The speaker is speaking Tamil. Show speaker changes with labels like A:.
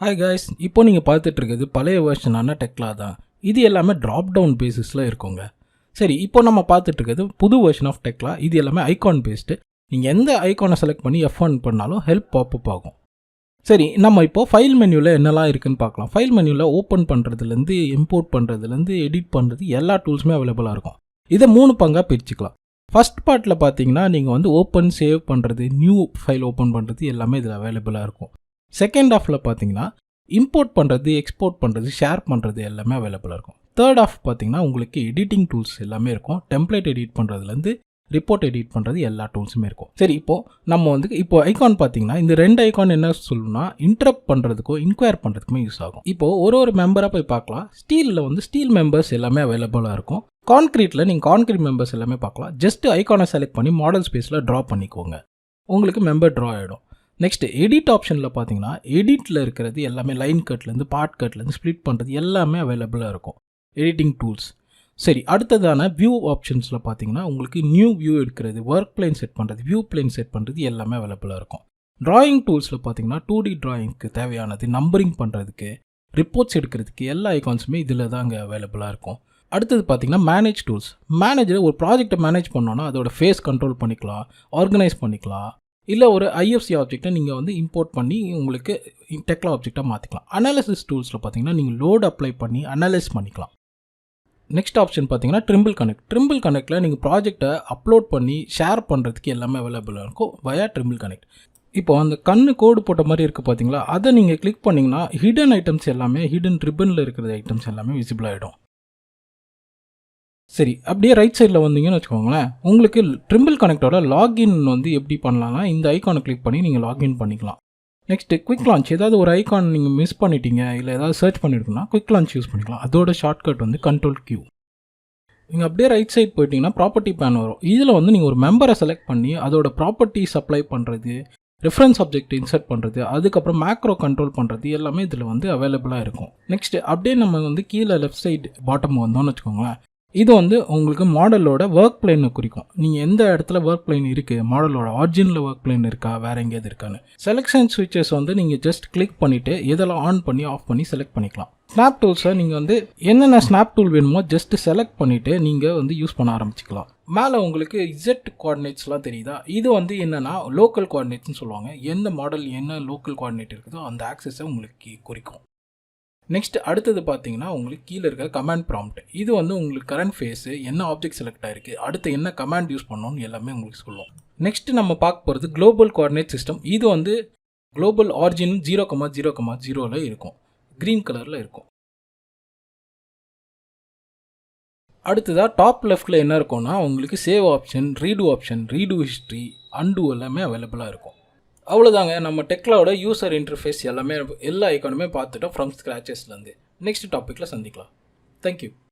A: ஹாய் காய்ஸ், இப்போ நீங்கள் பார்த்துட்டு இருக்கிறது பழைய வெர்ஷனான டெக்லா தான். இது எல்லாமே ட்ராப் டவுன் பேசிஸில் இருக்குங்க. சரி, இப்போ நம்ம பார்த்துட்டு இருக்கிறது புது வெர்ஷன் ஆஃப் டெக்லா. இது எல்லாமே ஐகான் பேஸ்டு. நீங்கள் எந்த ஐகானை செலக்ட் பண்ணி F1 பண்ணாலும் ஹெல்ப் பாப்பப் ஆகும். சரி, நம்ம இப்போ ஃபைல் மெனுவில் என்னெல்லாம் இருக்குதுன்னு பார்க்கலாம். ஃபைல் மெனுவில் ஓப்பன் பண்ணுறதுலேருந்து இம்போர்ட் பண்ணுறதுலேருந்து எடிட் பண்ணுறது எல்லா டூல்ஸுமே அவைலபிளாக இருக்கும். இதை 3 பங்காக பிரிச்சுக்கலாம். ஃபஸ்ட் பார்ட்டில் பார்த்தீங்கன்னா நீங்கள் வந்து ஓப்பன் சேவ் பண்ணுறது, நியூ ஃபைல் ஓப்பன் பண்ணுறது எல்லாமே இதில் அவைலபிளாக இருக்கும். செகண்ட் ஹாஃபில் பார்த்தீங்கன்னா இம்போர்ட் பண்ணுறது, எக்ஸ்போர்ட் பண்ணுறது, ஷேர் பண்ணுறது எல்லாமே அவைலபிளாக இருக்கும். தேர்ட் ஹாஃப் பார்த்தீங்கன்னா உங்களுக்கு எடிட்டிங் டூல்ஸ் எல்லாமே இருக்கும். டெம்ப்ளேட் எடிட் பண்ணுறதுலேருந்து ரிப்போர்ட் எடிட் பண்ணுறது எல்லா டூல்ஸுமே இருக்கும். சரி, இப்போது நம்ம வந்து இப்போ ஐகான் பார்த்தீங்கன்னா இந்த 2 ஐகான் என்ன சொல்லணும்னா இன்டரப்ட் பண்ணுறதுக்கோ இன்கொயர் பண்ணுறதுக்குமே யூஸ் ஆகும். இப்போது ஒரு மெம்பராக போய் பார்க்கலாம். ஸ்டீலில் வந்து ஸ்டீல் மெம்பர்ஸ் எல்லாமே அவைலபிளாக இருக்கும். கான்க்ரீட்டில் நீங்கள் கான்க்ரீட் மெம்பர்ஸ் எல்லாமே பார்க்கலாம். ஜஸ்ட் ஐகானை செலக்ட் பண்ணி மாடல் ஸ்பேஸில் ட்ரா பண்ணிக்கோங்க, உங்களுக்கு மெம்பர் ட்ரா ஆகிடும். நெக்ஸ்ட் எடிட் ஆப்ஷனில் பார்த்தீங்கன்னா எடிட்டில் இருக்கிறது எல்லாமே லைன் கட்லேருந்து பார்ட் கட்லேருந்து ஸ்ப்ளிட் பண்ணுறது எல்லாமே அவைலபிளாக இருக்கும், எடிட்டிங் டூல்ஸ். சரி, அடுத்ததான வியூ ஆப்ஷன்ஸில் பார்த்தீங்கன்னா உங்களுக்கு நியூ வியூ எடுக்கிறது, ஒர்க் பிளேன் செட் பண்ணுறது, வியூ பிளேன் செட் பண்ணுறது எல்லாமே அவைலபிளாக இருக்கும். ட்ராயிங் டூல்ஸில் பார்த்தீங்கன்னா 2D ட்ராயிங்க்கு தேவையானது, நம்பரிங் பண்ணுறதுக்கு, ரிப்போர்ட்ஸ் எடுக்கிறதுக்கு எல்லா ஐகான்ஸுமே இதில் தான் அங்கே அவைலபிளாக இருக்கும். அடுத்தது பார்த்தீங்கன்னா மேனேஜ் டூல்ஸ். மேனேஜர் ஒரு ப்ராஜெக்டை மேனேஜ் பண்ணோன்னா அதோட ஃபேஸ் கண்ட்ரோல் பண்ணிக்கலாம், ஆர்கனைஸ் பண்ணிக்கலாம். இல்லை ஒரு ஐஎஃப்சி ஆப்ஜெக்டை நீங்கள் வந்து இம்போர்ட் பண்ணி உங்களுக்கு டெக்லா ஆப்ஜெக்டாக மாற்றிக்கலாம். அனாலிசிஸ் டூல்ஸில் பார்த்தீங்கன்னா நீங்கள் லோட் அப்ளை பண்ணி அனலைஸ் பண்ணிக்கலாம். நெக்ஸ்ட் ஆப்ஷன் பார்த்தீங்கன்னா ட்ரிம்பிள் கனெக்ட். ட்ரிம்பிள் கனெக்டில் நீங்கள் ப்ராஜெக்டை அப்லோட் பண்ணி ஷேர் பண்ணுறதுக்கு எல்லாமே அவைலபிளாக இருக்கும் வயா ட்ரிம்பிள் கனெக்ட். இப்போ அந்த கண்ணு கோடு போட்ட மாதிரி இருக்குது பார்த்தீங்களா, அதை நீங்கள் கிளிக் பண்ணிங்கன்னா ஹிடன் ஐட்டம்ஸ் எல்லாமே, ஹிடன் ரிப்பனில் இருக்கிற ஐட்டம்ஸ் எல்லாமே விசிபிள் ஆகிடும். சரி, அப்படியே ரைட் சைடில் வந்தீங்கன்னு வச்சுக்கோங்களேன், உங்களுக்கு ட்ரிம்பிள் கனெக்டோட லாகின் வந்து எப்படி பண்ணலாம்னா இந்த ஐக்கானை கிளிக் பண்ணி நீங்கள் லாகின் பண்ணிக்கலாம். Next quick launch. ஏதாவது ஒரு ஐக்கான் நீங்கள் மிஸ் பண்ணிட்டீங்க இல்லை ஏதாவது சர்ச் பண்ணியிருக்குன்னா குவிக் லான்ச் யூஸ் பண்ணிக்கலாம். அதோட ஷார்ட்கட் வந்து Ctrl+Q. நீங்கள் அப்படியே ரைட் சைட் போயிட்டீங்கன்னா ப்ராப்பர்ட்டி பேன் வரும். இதில் வந்து நீங்கள் ஒரு மெம்பரை செலக்ட் பண்ணி அதோட ப்ராப்பர்ட்டிஸ் அப்ளை பண்ணுறது, ரெஃபரன்ஸ் ஆப்ஜெக்ட் இன்சர்ட் பண்ணுறது, அதுக்கப்புறம் மேக்ரோ கண்ட்ரோல் பண்ணுறது எல்லாமே இதில் வந்து அவைலபிளாக இருக்கும். நெக்ஸ்ட்டு அப்படியே நம்ம வந்து கீழே லெஃப்ட் சைடு பாட்டம் வந்தோம்னு வச்சுக்கோங்களேன், இது வந்து உங்களுக்கு மாடலோட ஒர்க் பிளேனை குறிக்கும். நீங்கள் எந்த இடத்துல ஒர்க் பிளேன் இருக்குது, மாடலோட ஆரிஜினில் ஒர்க் பிளேன் இருக்கா, வேறு எங்கேயாவது இருக்கான்னு. செலெக்ஷன் ஸ்விட்சஸ் வந்து நீங்கள் ஜஸ்ட் கிளிக் பண்ணிவிட்டு இதெல்லாம் ஆன் பண்ணி ஆஃப் பண்ணி செலக்ட் பண்ணிக்கலாம். ஸ்னாப் டூல்ஸை நீங்கள் வந்து என்னென்ன ஸ்னாப் டூல் வேணுமோ ஜஸ்ட் செலக்ட் பண்ணிவிட்டு நீங்கள் வந்து யூஸ் பண்ண ஆரம்பிச்சிக்கலாம். மேலே உங்களுக்கு Z கோஆர்டினேட்ஸ்லாம் தெரியுதா, இது வந்து என்னென்னா லோக்கல் கோஆர்டினேட்ஸ்னு சொல்லுவாங்க. எந்த மாடல் என்ன லோக்கல் கோஆர்டினேட் இருக்குதோ அந்த ஆக்சஸை உங்களுக்கு குறிக்கும். நெக்ஸ்ட் அடுத்தது பார்த்தீங்கன்னா உங்களுக்கு கீழே இருக்கிற கமாண்ட் ப்ராம்ப்ட். இது வந்து உங்களுக்கு கரண்ட் ஃபேஸு, என்ன ஆப்ஜெக்ட் செலக்ட் ஆகிருக்கு, அடுத்து என்ன கமாண்ட் யூஸ் பண்ணணும்னு எல்லாமே உங்களுக்கு சொல்லுவோம். நெக்ஸ்ட் நம்ம பார்க்க போகிறது குளோபல் கோஆர்டினேட் சிஸ்டம். இது வந்து குளோபல் ஆரிஜின் 0,0,0ல் இருக்கும், க்ரீன் கலரில் இருக்கும். அடுத்ததாக டாப் லெஃப்டில் என்ன இருக்கும்னா உங்களுக்கு save option, read option, read history, and எல்லாமே அவைலபிளாக இருக்கும். அவ்வளோதாங்க, நம்ம டெக்லாவோட யூசர் இன்டர்ஃபேஸ் எல்லாமே எல்லா ஐக்கானுமே பார்த்துட்டோம் ஃப்ரம் ஸ்க்ராச்சஸ்லேருந்து. நெக்ஸ்ட் டாப்பிக்கில் சந்திக்கலாம். தேங்க்யூ.